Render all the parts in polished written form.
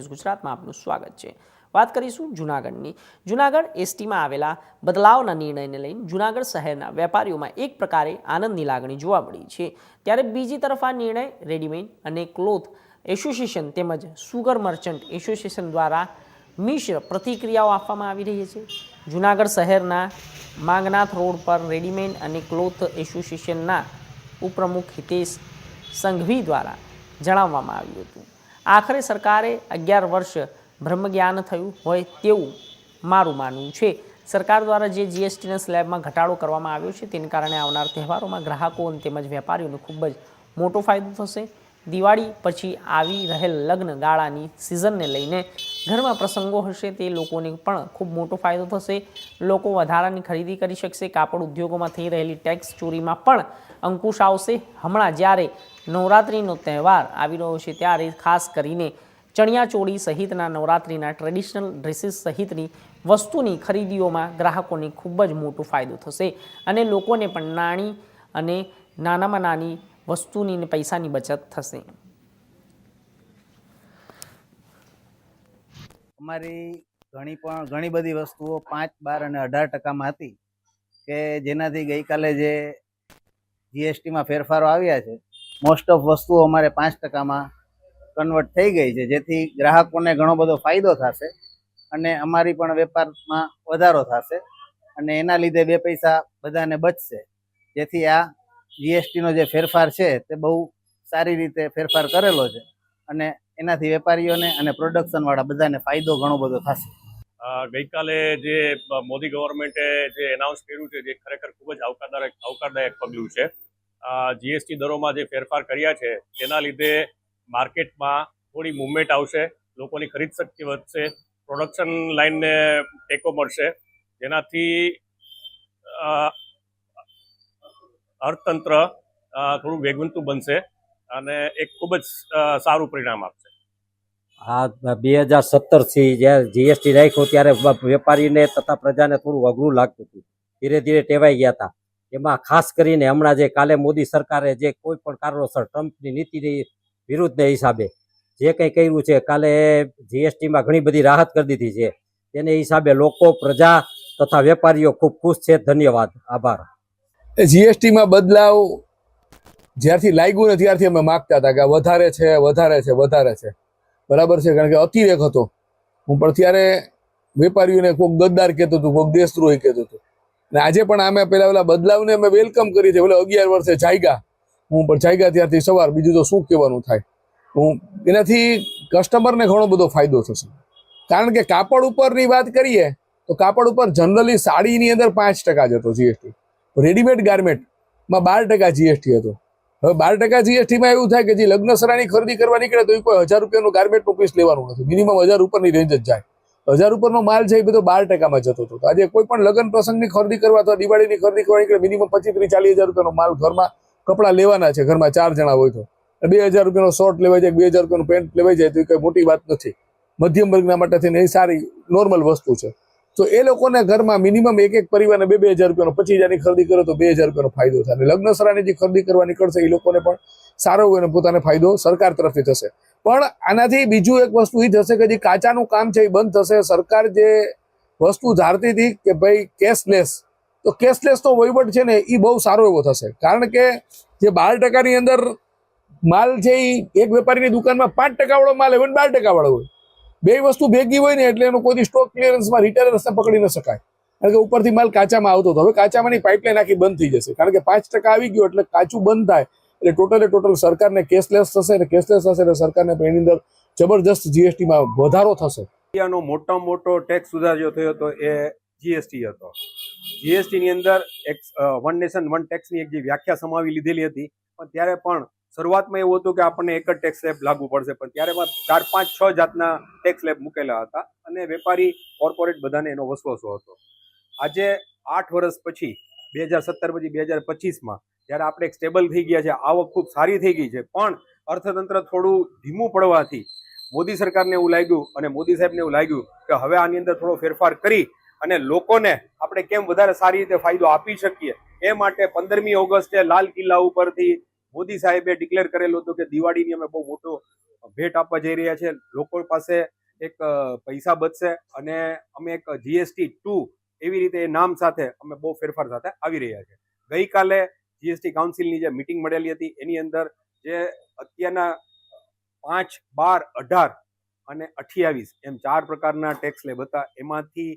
ગુજરાતમાં આપનું સ્વાગત છે। વાત કરીશું જૂનાગઢની। જૂનાગઢ એસટીમાં આવેલા બદલાવના નિર્ણયને લઈને જૂનાગઢ શહેરના વેપારીઓમાં એક પ્રકારે આનંદની લાગણી જોવા મળી છે। ત્યારે બીજી તરફ આ નિર્ણય રેડીમેડ અને ક્લોથ એસોસિએશન તેમજ સુગર મર્ચન્ટ એસોસિએશન દ્વારા મિશ્ર પ્રતિક્રિયાઓ આપવામાં આવી રહી છે। જૂનાગઢ શહેરના માંગનાથ રોડ પર રેડીમેડ અને ક્લોથ એસોસિએશનના ઉપપ્રમુખ હિતેશ સંઘવી દ્વારા જણાવવામાં આવ્યું હતું। આખરે સરકારે 11 વર્ષ બ્રહ્મજ્ઞાન થયું હોય તેવું મારું માનવું છે। સરકાર દ્વારા જે જીએસટીના સ્લેબમાં ઘટાડો કરવામાં આવ્યો છે તેને કારણે આવનાર તહેવારોમાં ગ્રાહકો તેમજ વેપારીઓને ખૂબ જ મોટો ફાયદો થશે। દિવાળી પછી આવી રહેલ લગ્ન ગાળાની સિઝનને લઈને ઘરમાં પ્રસંગો હશે તે લોકોને પણ ખૂબ મોટો ફાયદો થશે। લોકો વધારાની ખરીદી કરી શકશે। કાપડ ઉદ્યોગોમાં થઈ રહેલી ટેક્સ ચોરીમાં પણ અંકુશ આવશે। હમણાં જ્યારે નવરાત્રિનો તહેવાર આવી રહ્યો છે ત્યારે ખાસ કરીને ચણિયાચોળી સહિતના નવરાત્રિના ટ્રેડિશનલ ડ્રેસીસ સહિતની વસ્તુની ખરીદીઓમાં ગ્રાહકોને ખૂબ જ મોટો ફાયદો થશે અને લોકોને પણ નાની અને નાનામાં નાની વસ્તુની અને પૈસાની બચત થશે। અમારી ઘણી બધી વસ્તુઓ 5, 12 અને 18% હતી કે જેનાથી ગઈકાલે જે જીએસટીમાં ફેરફારો આવ્યા છે મોસ્ટ ઓફ વસ્તુઓ અમારે 5%માં કન્વર્ટ થઈ ગઈ છે, જેથી ગ્રાહકોને ઘણો બધો ફાયદો થશે અને અમારી પણ વેપારમાં વધારો થશે અને એના લીધે 2 પૈસા બધાને બચશે। જેથી આ જીએસટીનો જે ફેરફાર છે તે બહુ સારી રીતે ફેરફાર કરેલો છે અને એનાથી વેપારીઓને અને પ્રોડક્શનવાળા બધાને ફાયદો ઘણો બધો થશે। ગઈકાલે જે મોદી ગવર્મેન્ટે જે એનાઉન્સ કર્યું છે જે ખરેખર ખૂબ જ આવકારદાયક પગલું છે। જીએસટી દરોમાં જે ફેરફાર કર્યા છે તેના લીધે માર્કેટમાં થોડી મૂવમેન્ટ આવશે, લોકોની ખરીદ શક્તિ વધશે, પ્રોડક્શન લાઇનને ટેકો મળશે, જેનાથી અર્થતંત્ર થોડું વેગવંતું બનશે અને એક ખૂબ જ સારું પરિણામ આપશે। આ 2017 થી જ્યારે જીએસટી રાખ્યો ત્યારે વેપારીને તથા પ્રજાને થોડું અઘરું લાગતું હતું, ધીરે ધીરે ટેવાઈ ગયા હતા। એમાં ખાસ કરીને હમણાં જે કાલે મોદી સરકારે જે કોઈ પણ કારણોસર ટ્રમ્પની નીતિની વિરુદ્ધને હિસાબે જે કંઈ કર્યું છે, કાલે જીએસટીમાં ઘણી બધી રાહત કરી દીધી છે, તેને હિસાબે લોકો, પ્રજા તથા વેપારીઓ ખૂબ ખુશ છે। ધન્યવાદ, આભાર। જીએસટીમાં બદલાવ જ્યારથી લાગ્યું ને ત્યારથી અમે માગતા હતા કે વધારે છે, બરાબર છે, કારણ કે અતિરેક હતો। હું પણ ત્યારે વેપારીઓને કોઈક ગદ્દાર કહેતો હતો, કોઈક દેશદ્રોહી કહેતો હતો અને આજે પણ અમે પેલા બદલાવને અમે વેલકમ કરી છે। 11 વર્ષે જાગ્યા, હું પણ જાગ્યા ત્યારથી સવાર, બીજું તો શું કહેવાનું થાય। એનાથી કસ્ટમરને ઘણો બધો ફાયદો થશે, કારણ કે કાપડ ઉપરની વાત કરીએ તો કાપડ ઉપર જનરલી સાડીની અંદર 5% જ હતો જીએસટી, રેડીમેડ ગાર્મેન્ટમાં 12% જીએસટી હતો। હવે 12% જીએસટીમાં એવું થાય કે જે લગ્ન સરાની ખરીદી કરવા નીકળે તો એ કોઈ 1000 રૂપિયાનું ગાર્મેન્ટનું પીસ લેવાનું નથી, મિનિમમ 1000 ઉપરની રેન્જ જ જાય। 1000 ઉપરનો માલ છે એ બધો 12%માં જતો હતો। આજે કોઈ પણ લગ્ન પ્રસંગની ખરીદી કરવા અથવા દિવાળીની ખરીદી કરવા નીકળે મિનિમમ 25-30-40 હજાર રૂપિયાનો માલ ઘરમાં કપડાં લેવાના છે, ઘરમાં 4 જણા હોય તો 2000 રૂપિયાનો શર્ટ લેવાઈ જાય, 2000 રૂપિયાનું પેન્ટ લેવાઈ જાય તો એ કઈ મોટી વાત નથી, મધ્યમ વર્ગના માટે થઈને એ સારી નોર્મલ વસ્તુ છે। તો એ લોકોને ઘરમાં મિનિમમ એક પરિવારને 2-2000 રૂપિયાનો 25,000ની ખરીદી કરે તો 2000 રૂપિયાનો ફાયદો થાય અને લગ્ન સરાની જે ખરીદી કરવા નીકળશે એ લોકોને પણ સારો હોય અને પોતાને ફાયદો સરકાર તરફથી થશે। પણ આનાથી બીજું એક વસ્તુ એ થશે કે જે કાચાનું કામ છે એ બંધ થશે। સરકાર જે વસ્તુ ધારતી હતી કે ભાઈ કેશલેસ, તો કેશલેસનો વહીવટ છે ને એ બહુ સારો એવો થશે, કારણ કે જે 12%ની અંદર માલ છે એ એક વેપારીની દુકાનમાં 5% વાળો માલ હોય ને 12% વાળો હોય, 2 વસ્તુ ભેગી હોય ને એટલે એનો કોઈ સ્ટોક ક્લિયરન્સમાં રિટેલર્સને પકડી ન શકાય, કારણ કે ઉપરથી માલ કાચામાં આવતો હતો। હવે કાચામાંની પાઇપલાઇન આખી બંધ થઈ જશે, કારણ કે 5% આવી ગયો એટલે કાચું બંધ થાય એટલે ટોટલ સરકારને કેશલેસ થશે અને કેશલેસ થશે એટલે સરકારને એની અંદર જબરજસ્ત જીએસટીમાં વધારો થશે। ઇન્ડિયાનો મોટામાં મોટો ટેક્સ સુધારો થયો હતો એ જીએસટી હતો। જીએસટીની અંદર એક વન નેશન વન ટેક્સની એક જે વ્યાખ્યા સમાવી લીધેલી હતી, પણ ત્યારે પણ શરૂઆતમાં એવું હતું કે આપણને એક જ ટેક્સ સ્લેબ લાગુ પડશે, પણ ત્યારે 4, 5, 6 જાતના ટેક્સ સ્લેબ મૂકેલા હતા અને વેપારી, કોર્પોરેટ બધાને એનો વસવસો હતો। આજે 8 વર્ષ પછી 2017 પછી 2025માં જ્યારે આપણે એક સ્ટેબલ થઈ ગયા છે, આવક ખૂબ સારી થઈ ગઈ છે, પણ અર્થતંત્ર થોડું ધીમું પડવાથી મોદી સરકારને એવું લાગ્યું અને મોદી સાહેબને એવું લાગ્યું કે હવે આની અંદર થોડો ફેરફાર કરી અને લોકોને આપણે કેમ વધારે સારી રીતે ફાયદો આપી શકીએ, એ માટે 15મી ઓગસ્ટે લાલ કિલ્લા ઉપરથી મોદી સાહેબે ડિક્લેર કરેલું હતું કે દિવાળીની અમે બહુ મોટો ભેટ આપવા જઈ રહ્યા છે. લોકો પાસે એક પૈસા બચશે અને અમે એક GST 2 એવી રીતે એ નામ સાથે અમે બહુ ફેરફાર સાથે આવી રહ્યા છે. ગઈકાલે GST કાઉન્સિલની જે મિટિંગ મળેલી હતી એની અંદર જે અત્યારના 5, 12, 18 અને 28 એમ 4 પ્રકારના ટેક્સ સ્લેબ હતા. એમાંથી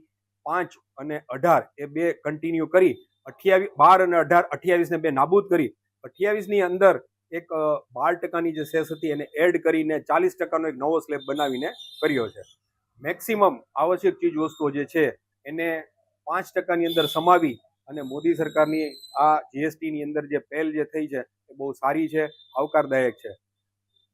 5 અને 18 એ બે કન્ટિન્યુ કરી 28, 12 અને 18, 28 ને બે નાબૂદ કરી 28 ની અંદર એક 12% જે સેસ હતી એને એડ કરીને 40% એક નવો સ્લેબ બનાવીને કર્યો છે. મેક્સિમમ આવશ્યક ચીજ વસ્તુઓ જે છે એને 5% અંદર સમાવી અને મોદી સરકારની આ GST ની અંદર જે પહેલ જે થઈ છે એ બહુ સારી છે, આવકારદાયક છે.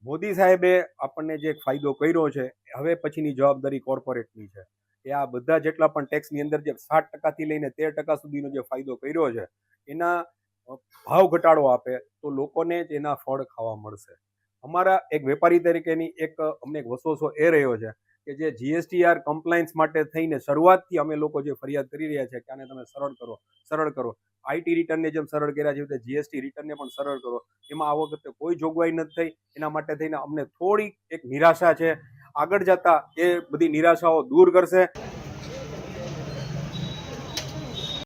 મોદી સાહેબે આપણને જે ફાયદો કર્યો છે હવે પછીની જવાબદારી કોર્પોરેટની છે. એ આ બધા જેટલા પણ ટેક્સની અંદર જે 7% થી લઈને 13% સુધીનો જે ફાયદો કર્યો છે એના ભાવ ઘટાડો આપે તો લોકોને જ એના ફળ ખાવા મળશે. અમારા એક વેપારી તરીકેની અમને એક વસવસો એ રહ્યો છે કે જે GSTR કમ્પ્લાયન્સ માટે થઈને શરૂઆતથી અમે લોકો જે ફરિયાદ કરી રહ્યા છે કે આને તમે સરળ કરો. IT રિટર્નને જેમ સરળ કર્યા છે તે GST રિટર્નને પણ સરળ કરો. એમાં આ વખતે કોઈ જોગવાઈ નથી થઈ. એના માટે થઈને અમને થોડી એક નિરાશા છે. આગળ જતા એ બધી નિરાશાઓ દૂર કરશે